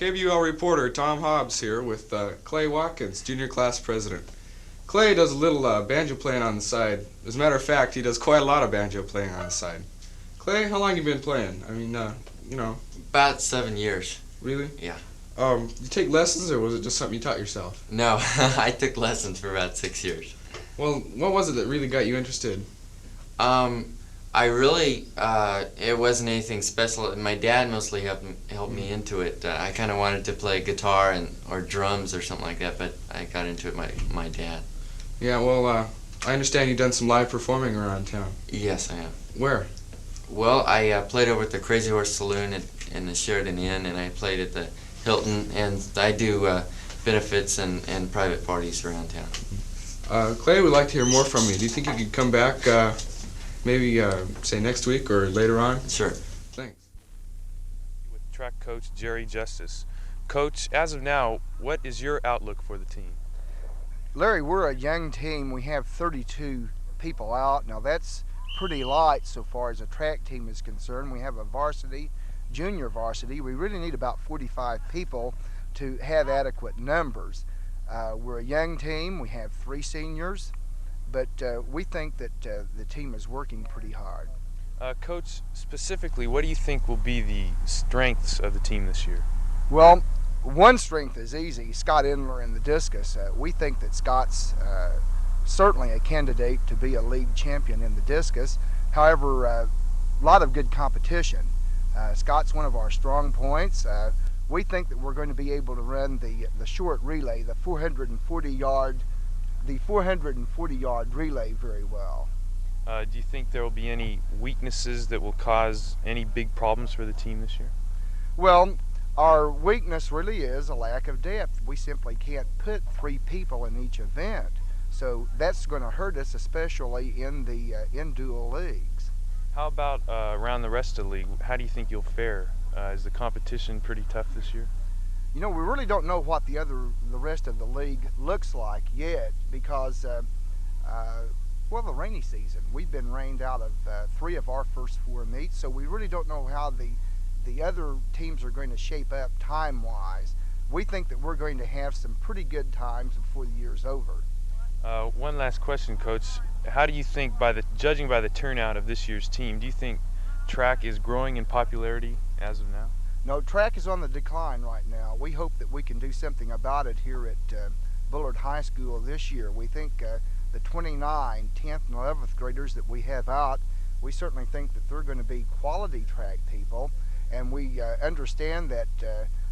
KBUL reporter Tom Hobbs here with Clay Watkins, junior class president. Clay does a little banjo playing on the side. As a matter of fact, he does quite a lot of banjo playing on the side. Clay, how long you been playing? I mean, you know. About 7 years. Really? Yeah. You take lessons, or was it just something you taught yourself? No, I took lessons for about 6 years. Well, what was it that really got you interested? I really, it wasn't anything special. My dad mostly helped me into it. I kind of wanted to play guitar or drums or something like that, but I got into it my dad. Yeah, well, I understand you've done some live performing around town. Yes, I have. Where? Well, I played over at the Crazy Horse Saloon in the Sheridan Inn, and I played at the Hilton, and I do benefits and private parties around town. Clay would like to hear more from you. Do you think you could come back maybe, say, next week or later on? Sure. Thanks. With track coach Jerry Justice. Coach, as of now, what is your outlook for the team? Larry, we're a young team. We have 32 people out. Now that's pretty light so far as a track team is concerned. We have a varsity, junior varsity. We really need about 45 people to have adequate numbers. We're a young team. We have 3 seniors, but we think that the team is working pretty hard. Coach, specifically, what do you think will be the strengths of the team this year? Well, one strength is easy, Scott Endler in the discus. We think that Scott's certainly a candidate to be a league champion in the discus. However, a lot of good competition. Scott's one of our strong points. We think that we're going to be able to run the short relay, the 440-yard relay very well. Do you think there will be any weaknesses that will cause any big problems for the team this year? Well, our weakness really is a lack of depth. We simply can't put 3 people in each event. So that's going to hurt us, especially in the dual leagues. How about around the rest of the league? How do you think you'll fare? Is the competition pretty tough this year? You know, we really don't know what the rest of the league looks like yet because, well, the rainy season. We've been rained out of 3 of our first 4 meets, so we really don't know how the other teams are going to shape up time-wise. We think that we're going to have some pretty good times before the year's over. One last question, Coach. How do you think, judging by the turnout of this year's team, do you think track is growing in popularity as of now? No, track is on the decline right now. We hope that we can do something about it here at Bullard High School this year. We think the 29 10th and 11th graders that we have out, we certainly think that they're going to be quality track people, and we understand that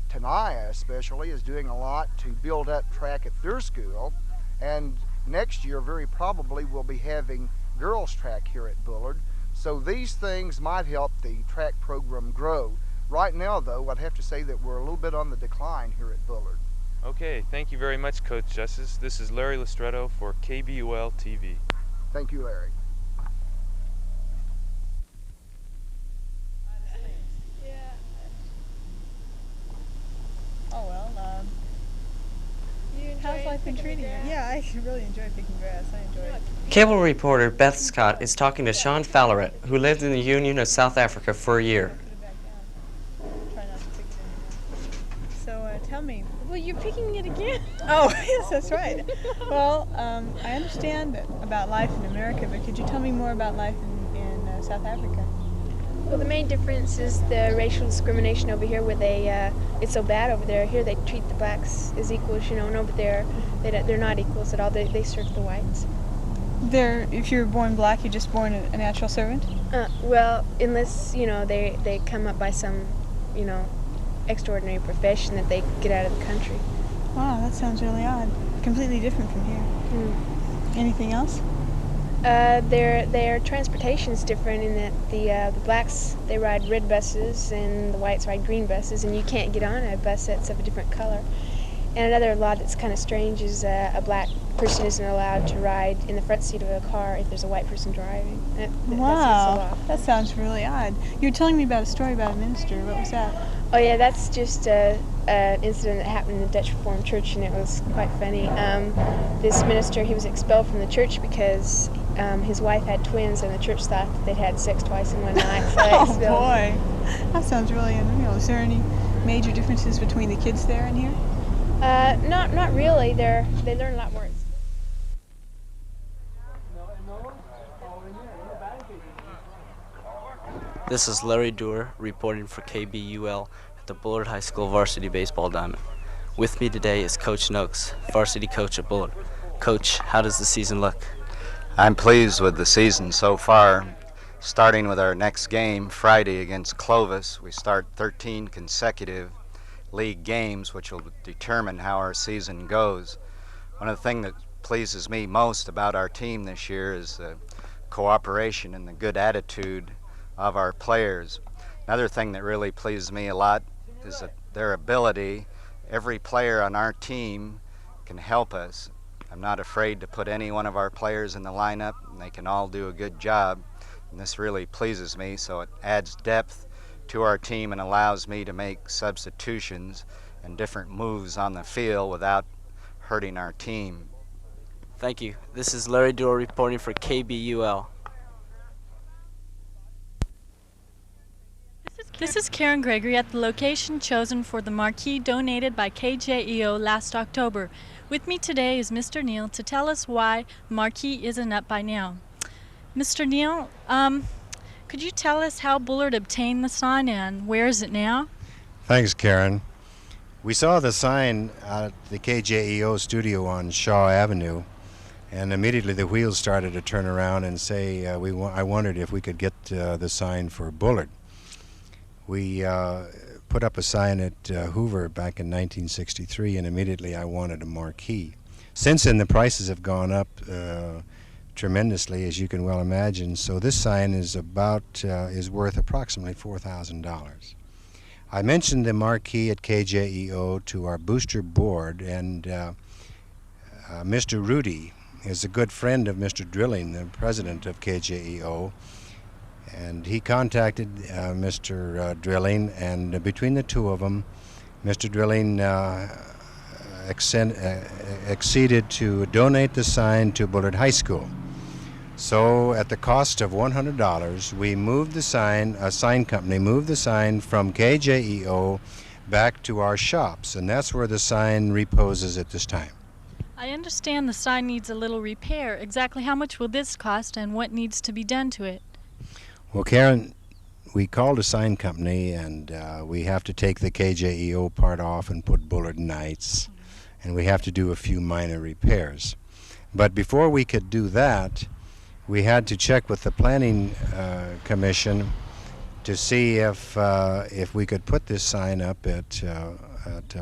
Tenaya especially is doing a lot to build up track at their school, and next year very probably we'll be having girls track here at Bullard. So these things might help the track program grow. Right now, though, I'd have to say that we're a little bit on the decline here at Bullard. Okay, thank you very much, Coach Justice. This is Larry Lestretto for KBUL TV. Thank you, Larry. Oh, well, how's life been treating you? Yeah, I really enjoy picking grass. I enjoy it. Cable reporter Beth Scott is talking to Sean Falleret, who lived in the Union of South Africa for a year. Try not to pick it anymore. So tell me. Well, you're picking it again. Oh, yes, that's right. Well, I understand about life in America, but could you tell me more about life in South Africa? Well, the main difference is the racial discrimination over here, where it's so bad over there. Here they treat the blacks as equals, you know, and over there they're not equals at all. They serve the whites. If you're born black, you're just born a natural servant? Well, unless, you know, they come up by some, you know, extraordinary profession that they get out of the country. Wow, that sounds really odd. Completely different from here. Anything else? Their transportation's different in that the blacks, they ride red buses and the whites ride green buses, and you can't get on a bus that's of a different color. And another law that's kind of strange is a black person isn't allowed to ride in the front seat of a car if there's a white person driving. Wow, that sounds really odd. You were telling me about a story about a minister. What was that? Oh yeah, that's just an incident that happened in the Dutch Reformed Church, and it was quite funny. This minister, he was expelled from the church because his wife had twins, and the church thought that they'd had sex twice in one night. So oh boy, that sounds really unreal. Is there any major differences between the kids there and here? Not really. They learn a lot more. This is Larry Doer reporting for KBUL at the Bullard High School varsity baseball diamond. With me today is Coach Noakes, varsity coach at Bullard. Coach, how does the season look? I'm pleased with the season so far. Starting with our next game Friday against Clovis, we start 13 consecutive league games, which will determine how our season goes. One of the things that pleases me most about our team this year is the cooperation and the good attitude of our players. Another thing that really pleases me a lot is that their ability. Every player on our team can help us. I'm not afraid to put any one of our players in the lineup, and they can all do a good job. And this really pleases me, so it adds depth to our team and allows me to make substitutions and different moves on the field without hurting our team. Thank you. This is Larry Doer reporting for KBUL. This is Karen Gregory at the location chosen for the marquee donated by KJEO last October. With me today is Mr. Neal to tell us why the marquee isn't up by now. Mr. Neal, could you tell us how Bullard obtained the sign and where is it now? Thanks, Karen. We saw the sign at the KJEO studio on Shaw Avenue, and immediately the wheels started to turn around and say, I wondered if we could get the sign for Bullard. We put up a sign at Hoover back in 1963, and immediately I wanted a marquee. Since then, the prices have gone up tremendously, as you can well imagine. So this sign is worth approximately $4,000. I mentioned the marquee at KJEO to our booster board, and Mr. Rudy is a good friend of Mr. Drilling, the president of KJEO. And he contacted Mr. Drilling, and between the two of them, Mr. Drilling acceded to donate the sign to Bullard High School. So at the cost of $100, we moved the sign, a sign company moved the sign from KJEO back to our shops, and that's where the sign reposes at this time. I understand the sign needs a little repair. Exactly how much will this cost and what needs to be done to it? Well, Karen, we called a sign company, and we have to take the KJEO part off and put Bullard Knights, and we have to do a few minor repairs. But before we could do that, we had to check with the Planning Commission to see if we could put this sign up at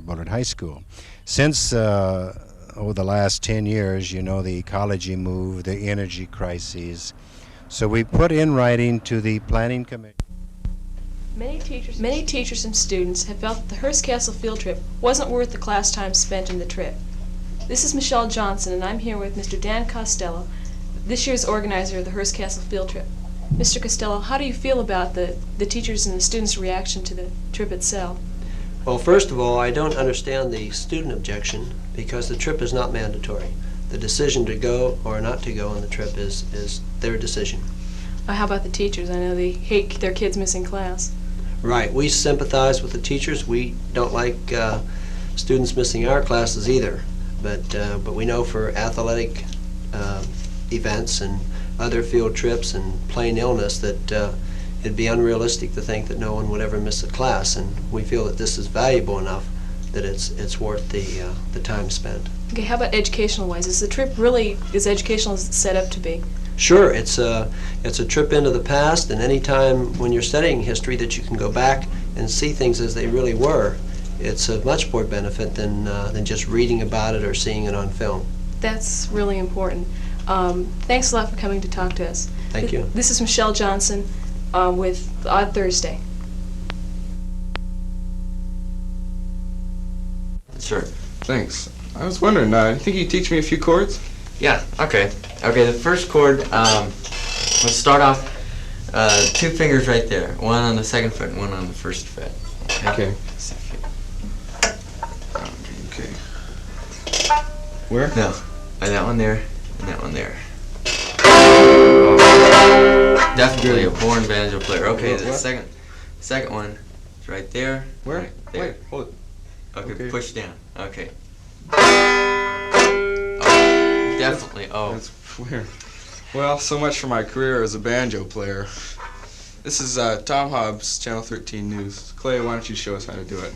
Bullard High School. Since over the last 10 years, you know, the ecology move, the energy crises. So we put in writing to the Planning Commission. Many teachers and students have felt that the Hearst Castle field trip wasn't worth the class time spent in the trip. This is Michelle Johnson, and I'm here with Mr. Dan Costello, this year's organizer of the Hearst Castle field trip. Mr. Costello, how do you feel about the teachers and the students' reaction to the trip itself? Well, first of all, I don't understand the student objection because the trip is not mandatory. The decision to go or not to go on the trip is their decision. How about the teachers? I know they hate their kids missing class. Right. We sympathize with the teachers. We don't like students missing our classes either. But we know for athletic events and other field trips and plain illness that it'd be unrealistic to think that no one would ever miss a class. And we feel that this is valuable enough that it's worth the time spent. Okay, how about educational-wise? Is the trip really as educational as it's set up to be? Sure, it's a trip into the past, and any time when you're studying history that you can go back and see things as they really were, it's of much more benefit than just reading about it or seeing it on film. That's really important. Thanks a lot for coming to talk to us. Thank you. This is Michelle Johnson with Odd Thursday. Sure. Thanks. I was wondering, I think you teach me a few chords? Yeah, okay. Okay, the first chord, let's start off 2 fingers right there. One on the 2nd fret and one on the 1st fret. Okay. Okay. Where? No, that one there and that one there. Definitely a born banjo player. Okay, the second one. It's right there. Where? Right there. Wait, hold it. Okay, push down. Okay. Oh, definitely. Oh. That's weird. Well, so much for my career as a banjo player. This is Tom Hobbs, Channel 13 News. Clay, why don't you show us how to do it?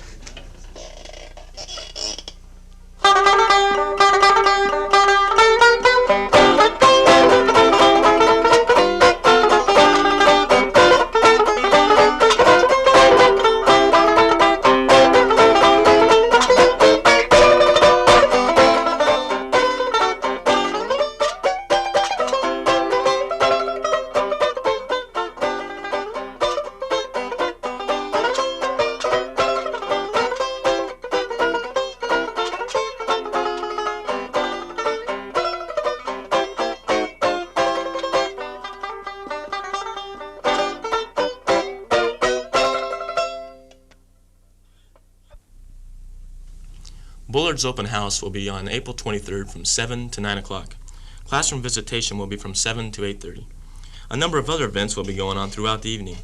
Bullard's open house will be on April 23rd from 7 to 9 o'clock. Classroom visitation will be from 7 to 8:30. A number of other events will be going on throughout the evening.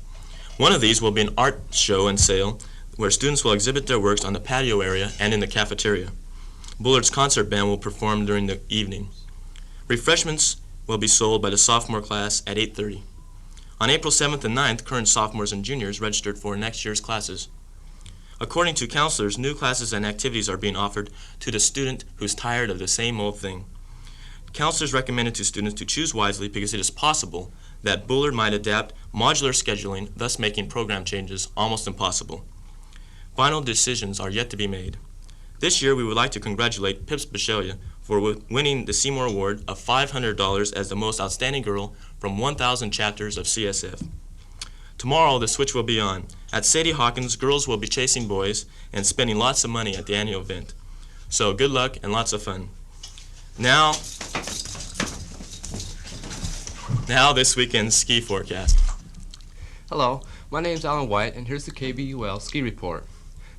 One of these will be an art show and sale where students will exhibit their works on the patio area and in the cafeteria. Bullard's concert band will perform during the evening. Refreshments will be sold by the sophomore class at 8:30. On April 7th and 9th, current sophomores and juniors registered for next year's classes. According to counselors, new classes and activities are being offered to the student who's tired of the same old thing. Counselors recommended to students to choose wisely because it is possible that Bullard might adapt modular scheduling, thus making program changes almost impossible. Final decisions are yet to be made. This year, we would like to congratulate Pips Bishelia for winning the Seymour Award of $500 as the most outstanding girl from 1,000 chapters of CSF. Tomorrow, the switch will be on. At Sadie Hawkins, girls will be chasing boys and spending lots of money at the annual event. So good luck and lots of fun. Now this weekend's ski forecast. Hello, my name's Alan White, and here's the KBUL ski report.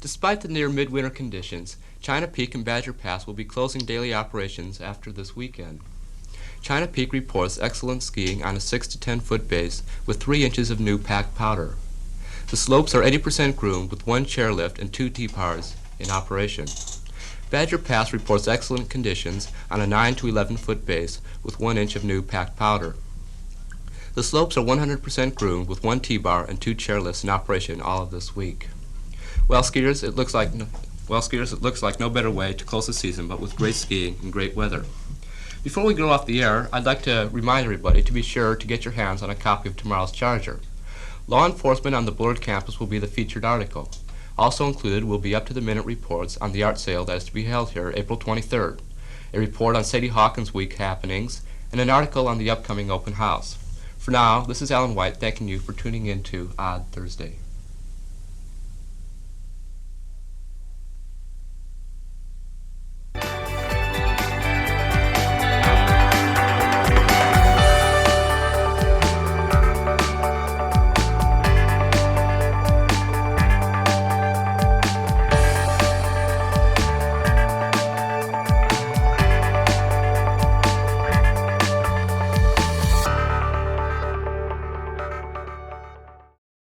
Despite the near midwinter conditions, China Peak and Badger Pass will be closing daily operations after this weekend. China Peak reports excellent skiing on a 6 to 10 foot base with 3 inches of new packed powder. The slopes are 80% groomed with 1 chairlift and 2 T-bars in operation. Badger Pass reports excellent conditions on a 9 to 11 foot base with 1 inch of new packed powder. The slopes are 100% groomed with 1 T-bar and 2 chairlifts in operation all of this week. Well, skiers, it looks like no better way to close the season but with great skiing and great weather. Before we go off the air, I'd like to remind everybody to be sure to get your hands on a copy of tomorrow's Charger. Law enforcement on the Bullard campus will be the featured article. Also included will be up-to-the-minute reports on the art sale that is to be held here April 23rd, a report on Sadie Hawkins Week happenings, and an article on the upcoming open house. For now, this is Alan White thanking you for tuning in to Odd Thursday.